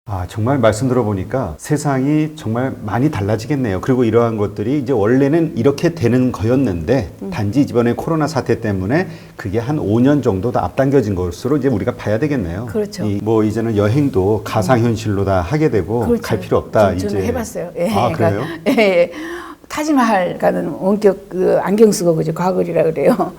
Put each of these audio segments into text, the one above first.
아, 정말 말씀 들어보니까 세상이 정말 많이 달라지겠네요. 그리고 이러한 것들이 이제 원래는 이렇게 되는 거였는데 단지 이번에 코로나 사태 때문에 그게 한 5년 정도 더 앞당겨진 것으로 이제 우리가 봐야 되겠네요. 그렇죠. 뭐 이제는 여행도 가상현실로 다 하게 되고 그렇죠. 갈 필요 없다. 저는 이제 해봤어요. 예, 아, 그래요? 예. 타지마할 가는 원격 그 안경 쓰고 그죠 과거리라 그래요.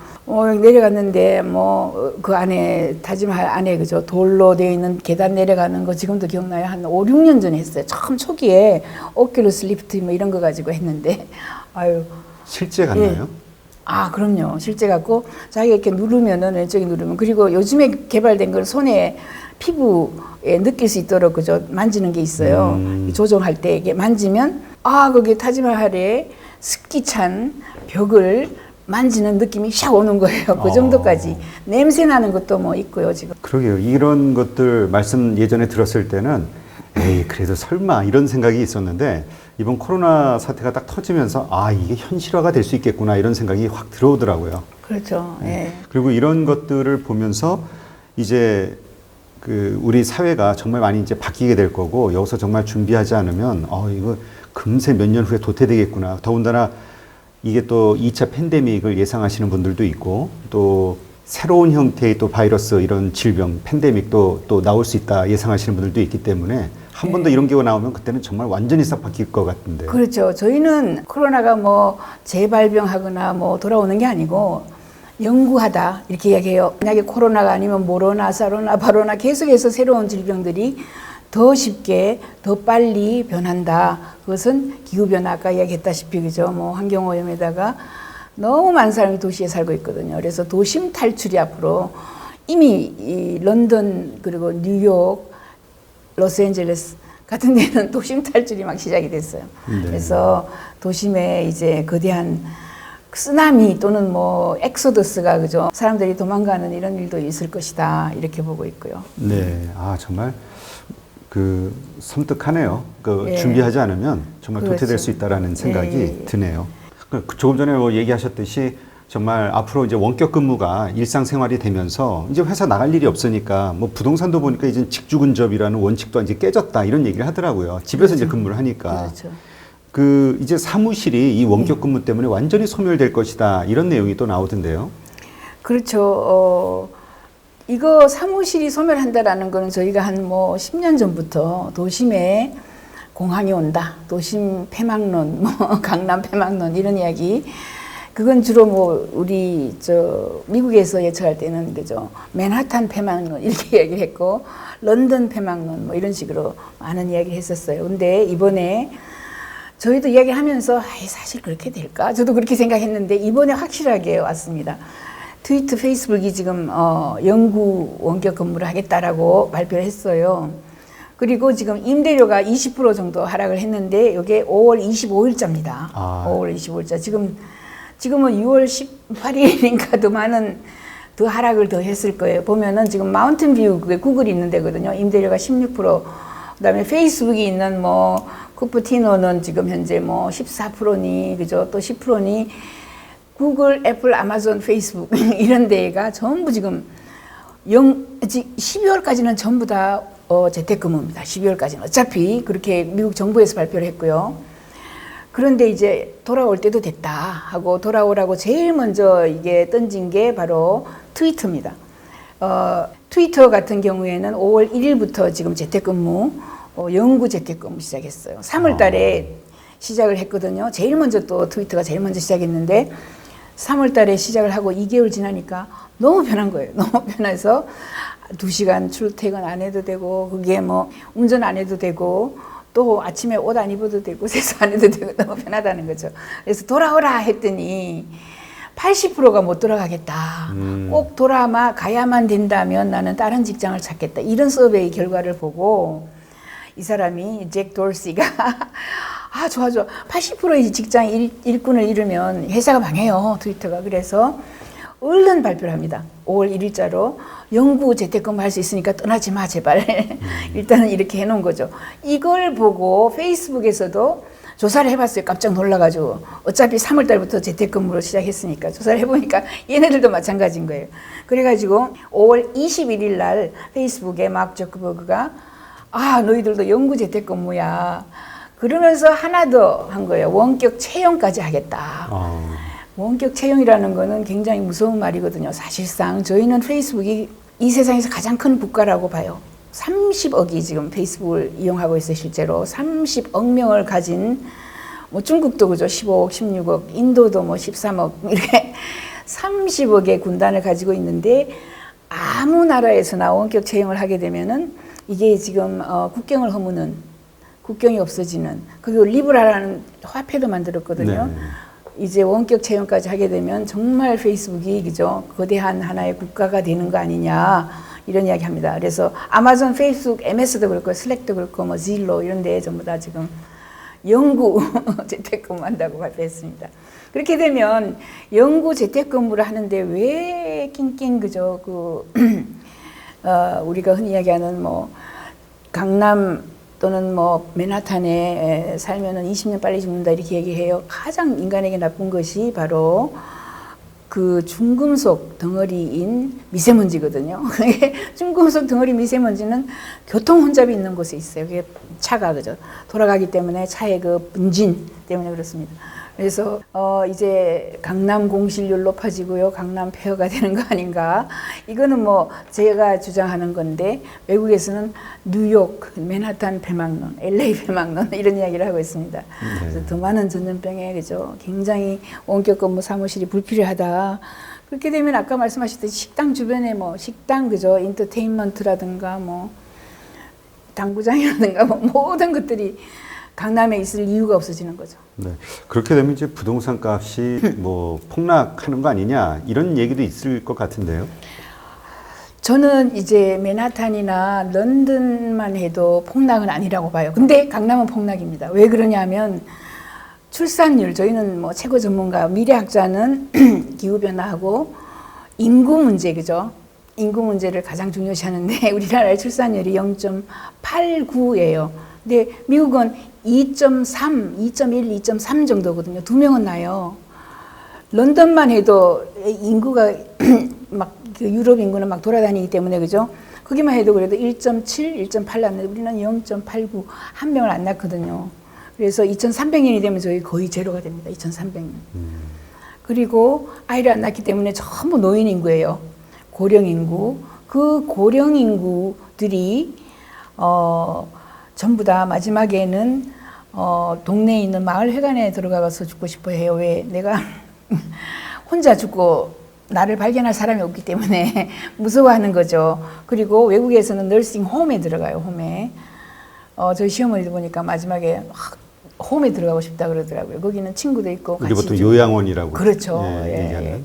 내려갔는데 뭐 그 안에 타지마할 안에 그죠 돌로 되어 있는 계단 내려가는 거 지금도 기억나요. 한 5, 6년 전에 했어요. 처음 초기에 오큘러스 리프트 뭐 이런 거 가지고 했는데 아유 실제 갔나요? 예. 아 그럼요. 실제 갖고 자기가 이렇게 누르면은 왼쪽에 누르면 그리고 요즘에 개발된 걸 손에 피부에 느낄 수 있도록 그죠 만지는 게 있어요. 조정할 때 이게 만지면 아 거기 타지마할에 습기 찬 벽을 만지는 느낌이 샥 오는 거예요. 그 정도까지 냄새 나는 것도 뭐 있고요 지금. 그러게요. 이런 것들 말씀 예전에 들었을 때는 에이 그래도 설마 이런 생각이 있었는데 이번 코로나 사태가 딱 터지면서 아 이게 현실화가 될 수 있겠구나 이런 생각이 확 들어오더라고요. 그렇죠. 예. 그리고 이런 것들을 보면서 이제 그 우리 사회가 정말 많이 이제 바뀌게 될 거고 여기서 정말 준비하지 않으면 이거 금세 몇 년 후에 도태되겠구나. 더군다나 이게 또 2차 팬데믹을 예상하시는 분들도 있고 또 새로운 형태의 또 바이러스 이런 질병 팬데믹도 또 나올 수 있다 예상하시는 분들도 있기 때문에 한 번 더 이런 경우가 나오면 그때는 정말 완전히 싹 바뀔 것 같은데. 그렇죠. 저희는 코로나가 뭐 재발병하거나 뭐 돌아오는 게 아니고 연구하다 이렇게 이야기해요. 만약에 코로나가 아니면 모로나, 사로나, 바로나 계속해서 새로운 질병들이 더 쉽게 더 빨리 변한다. 그것은 기후변화 아까 이야기했다시피 그죠. 뭐 환경오염에다가 너무 많은 사람이 도시에 살고 있거든요. 그래서 도심 탈출이 앞으로 이미 이 런던 그리고 뉴욕, 로스앤젤레스 같은 데는 도심 탈출이 막 시작이 됐어요. 네. 그래서 도심에 이제 거대한 쓰나미 또는 뭐 엑소더스가 그죠. 사람들이 도망가는 이런 일도 있을 것이다. 이렇게 보고 있고요. 네, 아 정말 그 섬뜩하네요. 예. 준비하지 않으면 정말 그렇죠. 도태될 수 있다라는 생각이 예. 드네요. 조금 전에 뭐 얘기하셨듯이 정말 앞으로 이제 원격 근무가 일상생활이 되면서 이제 회사 나갈 일이 없으니까 뭐 부동산도 보니까 이제 직주근접이라는 원칙도 이제 깨졌다 이런 얘기를 하더라고요. 집에서 이제 근무를 하니까. 그렇죠. 그 이제 사무실이 이 원격 근무 때문에 완전히 소멸될 것이다 이런 내용이 또 나오던데요. 그렇죠. 이거 사무실이 소멸한다라는 거는 저희가 한 뭐 10년 전부터 도심에 공항이 온다. 도심 폐막론, 뭐 강남 폐막론 이런 이야기. 그건 주로 뭐 우리 미국에서 예측할 때는 그죠. 맨하탄 폐막론 이렇게 이야기를 했고 런던 폐막론 뭐 이런 식으로 많은 이야기를 했었어요. 근데 이번에 저희도 이야기하면서 사실 그렇게 될까? 저도 그렇게 생각했는데 이번에 확실하게 왔습니다. 트위터, 페이스북이 지금 영구 원격 근무를 하겠다라고 발표를 했어요. 그리고 지금 임대료가 20% 정도 하락을 했는데 이게 5월 25일자입니다. 5월 25일자. 지금은 6월 18일인가 더 하락을 더 했을 거예요. 보면은 지금 마운틴뷰 그게 구글이 있는 데거든요. 임대료가 16%. 그다음에 페이스북이 있는 뭐 쿠퍼티노는 지금 현재 뭐 14%니 그죠? 또 10%니 구글, 애플, 아마존, 페이스북 이런 데가 전부 지금 12월까지는 전부 다 재택근무입니다. 12월까지는 어차피 그렇게 미국 정부에서 발표를 했고요. 그런데 이제 돌아올 때도 됐다 하고 돌아오라고 제일 먼저 이게 던진 게 바로 트위터입니다. 트위터 같은 경우에는 5월 1일부터 지금 재택근무, 영구 재택근무 시작했어요. 3월 달에 시작을 했거든요. 제일 먼저 또 트위터가 제일 먼저 시작했는데 3월 달에 시작을 하고 2개월 지나니까 너무 편한 거예요. 너무 편해서 2시간 출퇴근 안 해도 되고 그게 뭐 운전 안 해도 되고 또 아침에 옷 안 입어도 되고 세수 안 해도 되고 너무 편하다는 거죠. 그래서 돌아오라 했더니 80%가 못 돌아가겠다. 꼭 가야만 된다면 나는 다른 직장을 찾겠다. 이런 서베이 결과를 보고 이 사람이 잭 돌시가 좋아. 80%의 직장 일꾼을 잃으면 회사가 망해요. 트위터가. 그래서 얼른 발표를 합니다. 5월 1일자로 영구 재택근무 할 수 있으니까 떠나지 마 제발. 일단은 이렇게 해놓은 거죠. 이걸 보고 페이스북에서도 조사를 해봤어요. 깜짝 놀라가지고. 어차피 3월 달부터 재택근무를 시작했으니까 조사를 해보니까 얘네들도 마찬가지인 거예요. 그래가지고 5월 21일 날 페이스북에 마크 저커버그가 아, 너희들도 영구 재택근무야. 그러면서 하나 더 한 거예요. 원격 채용까지 하겠다. 원격 채용이라는 거는 굉장히 무서운 말이거든요. 사실상 저희는 페이스북이 이 세상에서 가장 큰 국가라고 봐요. 30억이 지금 페이스북을 이용하고 있어요. 실제로 30억 명을 가진 뭐 중국도 그죠 15억, 16억, 인도도 뭐 13억 이렇게 30억의 군단을 가지고 있는데 아무 나라에서나 원격 채용을 하게 되면은 이게 지금 국경을 허무는 국경이 없어지는 그리고 리브라라는 화폐도 만들었거든요. 네. 이제 원격 채용까지 하게 되면 정말 페이스북이 그죠 거대한 하나의 국가가 되는 거 아니냐 이런 이야기합니다. 그래서 아마존, 페이스북, MS도 그렇고 슬랙도 그렇고 뭐 질로 이런 데 전부 다 지금 영구 재택근무한다고 발표했습니다. 그렇게 되면 영구 재택근무를 하는데 왜 낑낑 그죠 우리가 흔히 이야기하는 뭐 강남 또는 뭐 맨하탄에 살면은 20년 빨리 죽는다 이렇게 얘기해요. 가장 인간에게 나쁜 것이 바로 그 중금속 덩어리인 미세먼지거든요. 중금속 덩어리 미세먼지는 교통 혼잡이 있는 곳에 있어요. 그게 차가 그죠 돌아가기 때문에 차의 그 분진 때문에 그렇습니다. 그래서 이제 강남 공실률 높아지고요. 강남 폐허가 되는 거 아닌가. 이거는 뭐 제가 주장하는 건데 외국에서는 뉴욕, 맨하탄 폐막론, LA 폐막론 이런 이야기를 하고 있습니다. 그래서 더 많은 전염병에 그죠. 굉장히 원격 근무 사무실이 불필요하다. 그렇게 되면 아까 말씀하셨듯이 식당 주변에 뭐 식당 그죠. 인터테인먼트라든가 뭐 당구장이라든가 뭐 모든 것들이 강남에 있을 이유가 없어지는 거죠. 네. 그렇게 되면 이제 부동산 값이 뭐 폭락하는 거 아니냐 이런 얘기도 있을 것 같은데요. 저는 이제 맨하탄이나 런던만 해도 폭락은 아니라고 봐요. 근데 강남은 폭락입니다. 왜 그러냐면 출산율 저희는 뭐 최고 전문가 미래학자는 기후 변화하고 인구 문제 그죠? 인구 문제를 가장 중요시하는데 우리나라의 출산율이 0.89예요. 근데 미국은 2.3, 2.1, 2.3 정도거든요. 2명은 나요. 런던만 해도 인구가 막 유럽 인구는 막 돌아다니기 때문에 그죠? 거기만 해도 그래도 1.7, 1.8 낳는데 우리는 0.89 한 명을 안 낳거든요. 그래서 2300년이 되면 저희 거의 제로가 됩니다. 2300년. 그리고 아이를 안 낳기 때문에 전부 노인 인구예요. 고령 인구. 그 고령 인구들이 전부 다 마지막에는 동네에 있는 마을회관에 들어가서 죽고 싶어 해요. 왜? 내가 혼자 죽고 나를 발견할 사람이 없기 때문에 무서워하는 거죠. 그리고 외국에서는 너싱 홈에 들어가요. 홈에. 저희 시어머니도 보니까 마지막에 홈에 들어가고 싶다 그러더라고요. 거기는 친구도 있고 같이. 우리 보통 요양원이라고. 그렇죠. 얘기하는.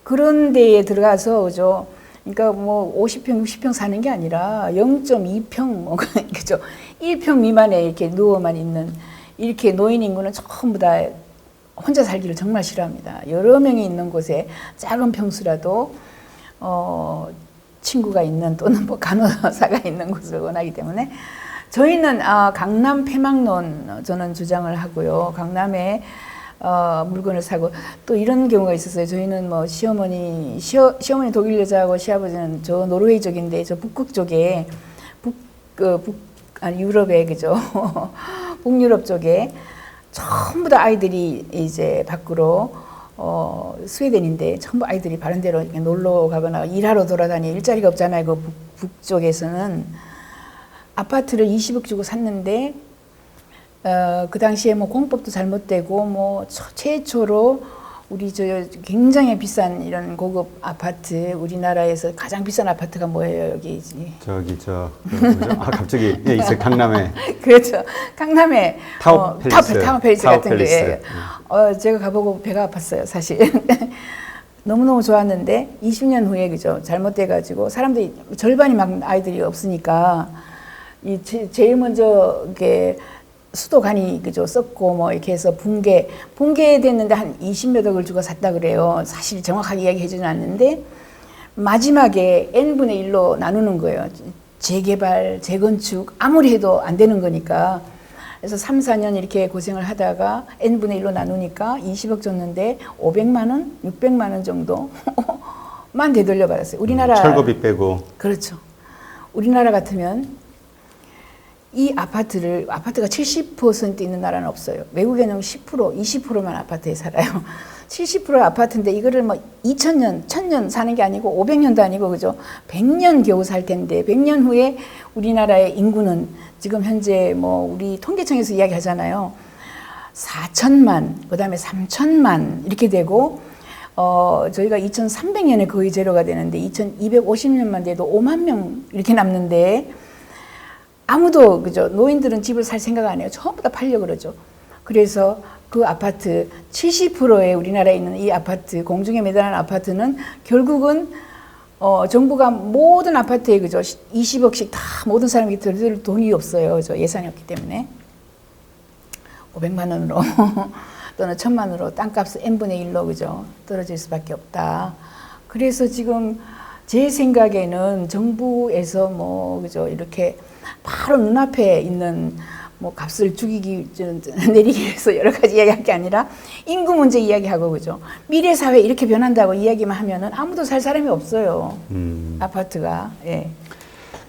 그런 데에 들어가서 그죠. 그러니까 뭐 50평, 60평 사는 게 아니라 0.2평 뭐 그죠. 1평 미만에 이렇게 누워만 있는 이렇게 노인 인구는 전부 다 혼자 살기를 정말 싫어합니다. 여러 명이 있는 곳에 작은 평수라도 친구가 있는 또는 뭐 간호사가 있는 곳을 원하기 때문에 저희는 강남 폐막론 저는 주장을 하고요. 강남에 물건을 사고 또 이런 경우가 있었어요. 저희는 뭐 시어머니 독일 여자하고 시아버지는 저 노르웨이 쪽인데 저 북극 쪽에 유럽에 그죠 북유럽 쪽에 전부 다 아이들이 이제 밖으로 스웨덴인데 전부 아이들이 바른 데로 이렇게 놀러 가거나 일하러 돌아다니 일자리가 없잖아요. 그 북쪽에서는 아파트를 20억 주고 샀는데 그 당시에 뭐 공법도 잘못되고 뭐 최초로 우리 저 굉장히 비싼 이런 고급 아파트 우리나라에서 가장 비싼 아파트가 뭐예요 여기 저기 뭐죠? 갑자기 있어요 강남에. 그렇죠. 강남에 타워 팰리스. 타워 팰리스 같은 게 제가 가보고 배가 아팠어요 사실. 너무너무 좋았는데 20년 후에 그죠 잘못돼가지고 사람들이 절반이 막 아이들이 없으니까 제일 먼저 이게 수도관이 그죠 썩고 뭐 이렇게 해서 붕괴됐는데 한 20몇 억을 주고 샀다 그래요. 사실 정확하게 이야기해주진 않는데 마지막에 n분의 1로 나누는 거예요. 재개발, 재건축 아무리 해도 안 되는 거니까. 그래서 3, 4년 이렇게 고생을 하다가 n분의 1로 나누니까 20억 줬는데 500만 원, 600만 원 정도만 되돌려 받았어요. 우리나라 철거비 빼고. 그렇죠. 우리나라 같으면 이 아파트가 70% 있는 나라는 없어요. 외국에는 10%, 20%만 아파트에 살아요. 70% 아파트인데 이거를 뭐 2000년, 1000년 사는 게 아니고 500년도 아니고 그죠? 100년 겨우 살 텐데 100년 후에 우리나라의 인구는 지금 현재 뭐 우리 통계청에서 이야기하잖아요. 4천만, 그다음에 3천만 이렇게 되고 저희가 2300년에 거의 제로가 되는데 2250년만 돼도 5만 명 이렇게 남는데 아무도 그죠? 노인들은 집을 살 생각 안 해요. 전부 다 팔려 그러죠. 그래서 그 아파트 70%의 우리나라에 있는 이 아파트 공중에 매달한 아파트는 결국은 정부가 모든 아파트에 그죠? 20억씩 다 모든 사람이 들을 돈이 없어요. 그죠? 예산이 없기 때문에 500만 원으로 또는 1000만 원으로 땅값 n분의 1로 그죠? 떨어질 수밖에 없다. 그래서 지금 제 생각에는 정부에서 뭐 그죠? 이렇게 바로 눈앞에 있는 뭐 값을 죽이기 내리기 위해서 여러 가지 이야기할 게 아니라 인구 문제 이야기하고 그죠. 미래 사회 이렇게 변한다고 이야기만 하면은 아무도 살 사람이 없어요. 아파트가. 예.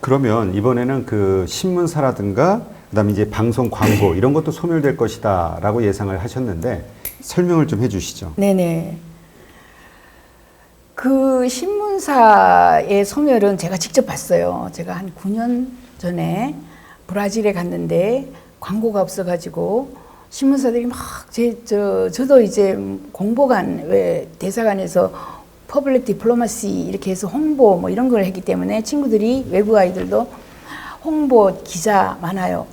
그러면 이번에는 그 신문사라든가 그다음에 이제 방송 광고 이런 것도 소멸될 것이다라고 예상을 하셨는데 설명을 좀 해주시죠. 네네. 그 신문사의 소멸은 제가 직접 봤어요. 제가 한 9년 전에 브라질에 갔는데 광고가 없어가지고 신문사들이 막 저도 이제 공보관 왜 대사관에서 퍼블릭 디플로마시 이렇게 해서 홍보 뭐 이런 걸 했기 때문에 친구들이 외국 아이들도 홍보 기자 많아요.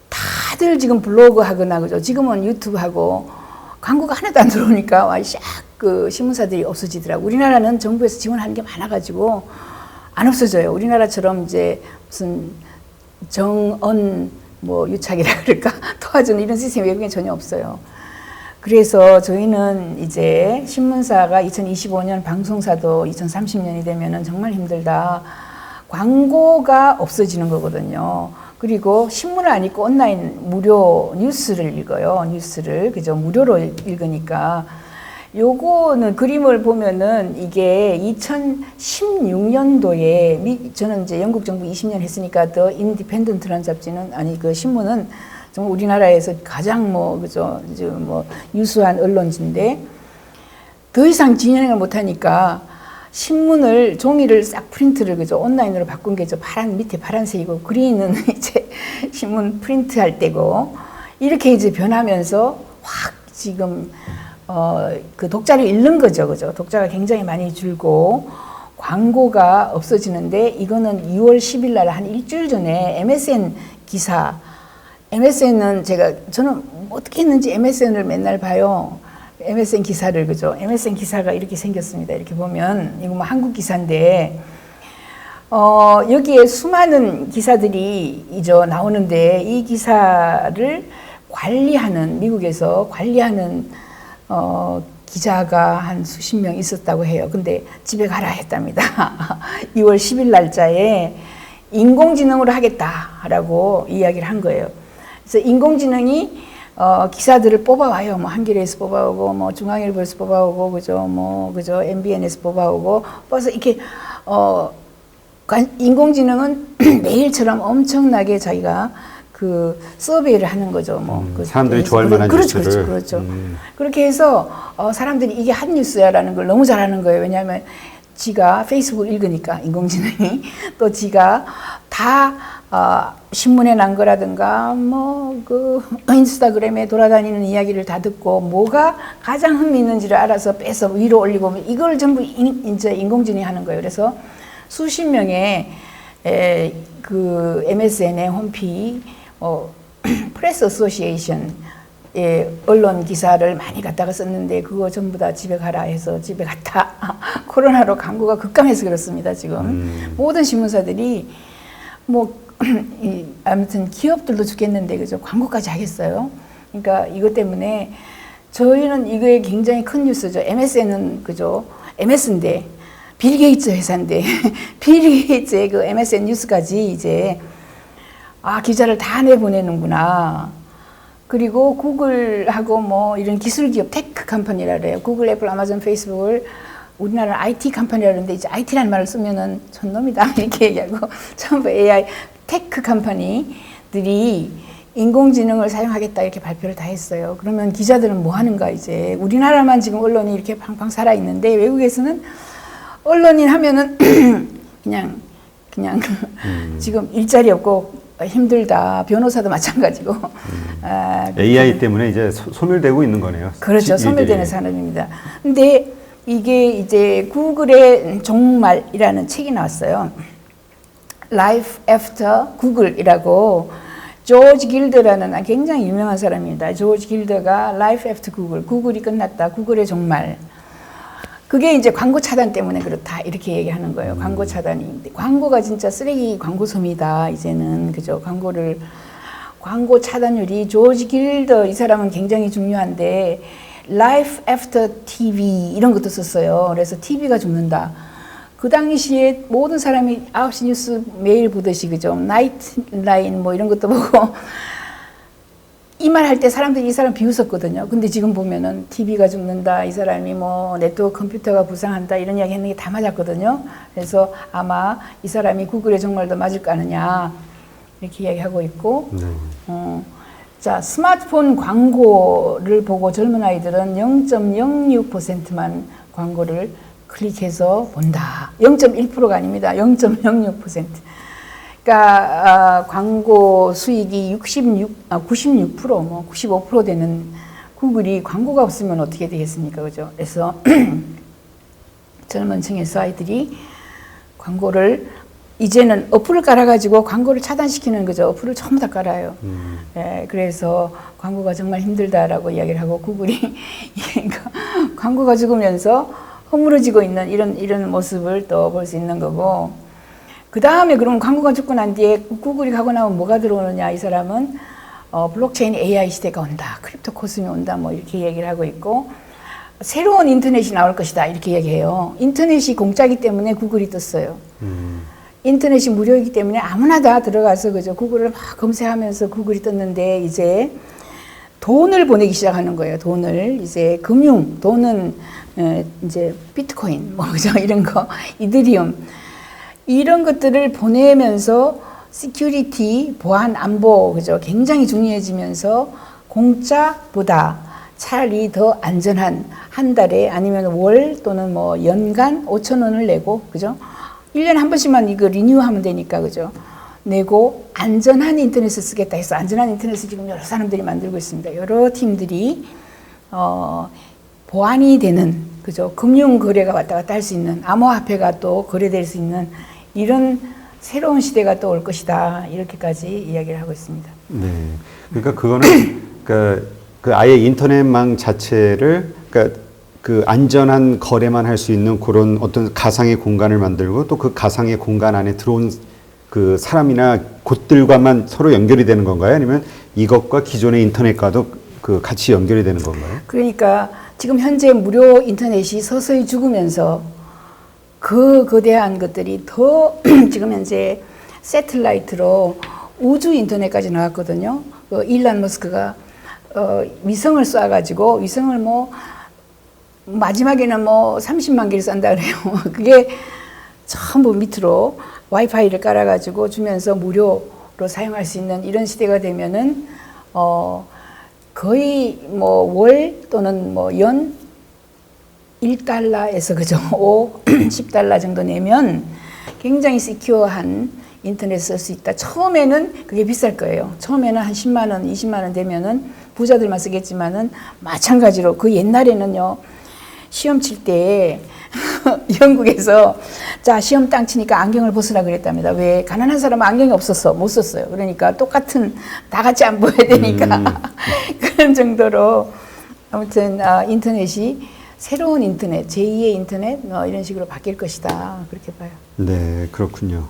다들 지금 블로그 하거나 그죠. 지금은 유튜브 하고 광고가 하나도 안 들어오니까 그 신문사들이 없어지더라고. 우리나라는 정부에서 지원하는 게 많아가지고 안 없어져요. 우리나라처럼 이제 무슨 정언 뭐 유착이라 그럴까 도와주는 이런 시스템이 외국엔 전혀 없어요. 그래서 저희는 이제 신문사가 2025년 방송사도 2030년이 되면은 정말 힘들다. 광고가 없어지는 거거든요. 그리고 신문을 안 읽고 온라인 무료 뉴스를 읽어요. 뉴스를 그죠 무료로 읽으니까. 요거는 그림을 보면은 이게 2016년도에 저는 이제 영국 정부 20년 했으니까 더 인디펜던트라는 잡지는 아니 그 신문은 정말 우리나라에서 가장 뭐 그죠 이제 뭐 유수한 언론지인데 더 이상 진행을 못 하니까 신문을 종이를 싹 프린트를 그죠 온라인으로 바꾼 게 저 파란 밑에 파란색이고 그린은 이제 신문 프린트할 때고 이렇게 이제 변하면서 확 지금 그 독자를 잃는 거죠. 그죠? 독자가 굉장히 많이 줄고 광고가 없어지는데 이거는 2월 10일 날 한 일주일 전에 MSN 기사 MSN은 저는 어떻게 했는지 MSN을 맨날 봐요. MSN 기사를 그죠? MSN 기사가 이렇게 생겼습니다. 이렇게 보면 이거 뭐 한국 기사인데 여기에 수많은 기사들이 이제 나오는데 이 기사를 관리하는 미국에서 관리하는 기자가 한 수십 명 있었다고 해요. 근데 집에 가라 했답니다. 2월 10일 날짜에 인공지능으로 하겠다라고 이야기를 한 거예요. 그래서 인공지능이 기사들을 뽑아와요. 뭐 한겨레에서 뽑아오고, 뭐 중앙일보에서 뽑아오고, 그죠, MBN에서 뽑아오고, 벌써 이렇게 인공지능은 매일처럼 엄청나게 자기가 그 서베이를 하는 거죠. 사람들이 좋아할 만한 뉴스를. 그렇죠. 그렇게 해서 사람들이 이게 한 뉴스야라는 걸 너무 잘하는 거예요. 왜냐하면 지가 페이스북을 읽으니까 인공지능이 또 지가 다 신문에 난 거라든가 그 인스타그램에 돌아다니는 이야기를 다 듣고 뭐가 가장 흥미있는지를 알아서 빼서 위로 올리고 이걸 전부 이제 인공지능이 하는 거예요. 그래서 수십 명의 그 MSN의 홈피 프레스 어소시에이션의 언론 기사를 많이 갖다가 썼는데 그거 전부 다 집에 가라 해서 집에 갔다. 코로나로 광고가 급감해서 그렇습니다. 지금 모든 신문사들이 아무튼 기업들도 죽겠는데 그죠 광고까지 하겠어요. 그러니까 이것 때문에 저희는 이게 굉장히 큰 뉴스죠. MSN은 그죠 MS인데 빌 게이츠 회사인데 빌 게이츠의 그 MSN 뉴스까지 이제 기자를 다 내보내는구나. 그리고 구글하고 뭐 이런 기술 기업 테크 컴퍼니라 그래요. 구글, 애플, 아마존, 페이스북을 우리나라는 IT 컴퍼니라 그러는데 이제 IT라는 말을 쓰면은 촌놈이다 이렇게 얘기하고 전부 AI 테크 컴퍼니들이 기자들이 인공지능을 사용하겠다 이렇게 발표를 다 했어요. 그러면 기자들은 뭐 하는가 이제. 우리나라만 지금 언론이 이렇게 팡팡 살아 있는데 외국에서는 언론인 하면은 그냥 지금 일자리 없고 힘들다. 변호사도 마찬가지고. AI 때문에 이제 소멸되고 있는 거네요. 그렇죠. 소멸되는 산업입니다. 근데 이게 이제 구글의 종말이라는 책이 나왔어요. Life After Google이라고 조지 길더라는 굉장히 유명한 사람입니다. 조지 길더가 Life After Google, 구글이 끝났다, 구글의 종말. 그게 이제 광고 차단 때문에 그렇다 이렇게 얘기하는 거예요. 광고 차단이. 광고가 진짜 쓰레기 광고섬이다 이제는. 그죠? 광고 차단율이 조지 길더 이 사람은 굉장히 중요한데 Life After TV 이런 것도 썼어요. 그래서 TV가 죽는다. 그 당시에 모든 사람이 9시 뉴스 매일 보듯이 그죠? 나이트 라인 뭐 이런 것도 보고 이 말 할 때 사람들이 이 사람 비웃었거든요. 근데 지금 보면은 TV가 죽는다. 이 사람이 뭐 네트워크 컴퓨터가 부상한다. 이런 이야기 했는 게 다 맞았거든요. 그래서 아마 이 사람이 구글의 종말도 맞을 거 아니냐. 이렇게 이야기하고 있고. 자, 스마트폰 광고를 보고 젊은 아이들은 0.06%만 광고를 클릭해서 본다. 0.1%가 아닙니다. 0.06%. 그러니까 광고 수익이 96%, 뭐 95% 되는 구글이 광고가 없으면 어떻게 되겠습니까, 그죠? 그래서 젊은 층에서 아이들이 광고를 이제는 어플을 깔아가지고 광고를 차단시키는 거죠. 어플을 전부 다 깔아요. 예, 그래서 광고가 정말 힘들다라고 이야기를 하고 구글이 광고가 죽으면서 허물어지고 있는 이런 모습을 또 볼 수 있는 거고. 그 다음에 그럼 광고가 죽고 난 뒤에 구글이 가고 나면 뭐가 들어오느냐 이 사람은 블록체인 AI 시대가 온다. 크립토 코스미 온다. 뭐 이렇게 얘기를 하고 있고 새로운 인터넷이 나올 것이다. 이렇게 얘기해요. 인터넷이 공짜이기 때문에 구글이 떴어요. 인터넷이 무료이기 때문에 아무나 다 들어가서 그죠. 구글을 막 검색하면서 구글이 떴는데 이제 돈을 보내기 시작하는 거예요. 돈을 이제 돈은 이제 비트코인 뭐 그죠 이런 거 이더리움 이런 것들을 보내면서 시큐리티 보안 안보 그죠 굉장히 중요해지면서 공짜보다 차라리 더 안전한 한 달에 아니면 월 또는 뭐 연간 5,000원을 내고 그죠 1년에 한 번씩만 이거 리뉴하면 되니까 그죠 내고 안전한 인터넷을 쓰겠다 해서 안전한 인터넷을 지금 여러 사람들이 만들고 있습니다. 여러 팀들이 보안이 되는 그죠 금융 거래가 왔다 갔다 할 수 있는 암호화폐가 또 거래될 수 있는 이런 새로운 시대가 또 올 것이다 이렇게까지 이야기를 하고 있습니다. 네, 그러니까 그거는 그 아예 인터넷망 자체를 그러니까 그 안전한 거래만 할 수 있는 그런 어떤 가상의 공간을 만들고 또 그 가상의 공간 안에 들어온 그 사람이나 곳들과만 서로 연결이 되는 건가요? 아니면 이것과 기존의 인터넷과도 그 같이 연결이 되는 건가요? 그러니까 지금 현재 무료 인터넷이 서서히 죽으면서 그 거대한 것들이 더 지금 현재 새틀라이트로 우주 인터넷까지 나왔거든요. 일론 머스크가 위성을 쏴가지고 위성을 뭐 마지막에는 뭐 30만 개를 쏜다 그래요. 그게 전부 밑으로 와이파이를 깔아가지고 주면서 무료로 사용할 수 있는 이런 시대가 되면은 거의 뭐 월 또는 뭐 연 1달러에서 그죠 10달러 정도 내면 굉장히 시큐어한 인터넷 쓸 수 있다. 처음에는 그게 비쌀 거예요. 처음에는 한 10만 원, 20만 원 되면은 부자들만 쓰겠지만은 마찬가지로 그 옛날에는요. 시험 칠 때 영국에서 자 시험 땅 치니까 안경을 벗으라 그랬답니다. 왜 가난한 사람은 안경이 없었어 못 썼어요. 그러니까 똑같은 다 같이 안 보여야 되니까 그런 정도로 아무튼 인터넷이 새로운 인터넷 제2의 인터넷 이런 식으로 바뀔 것이다 그렇게 봐요. 네 그렇군요.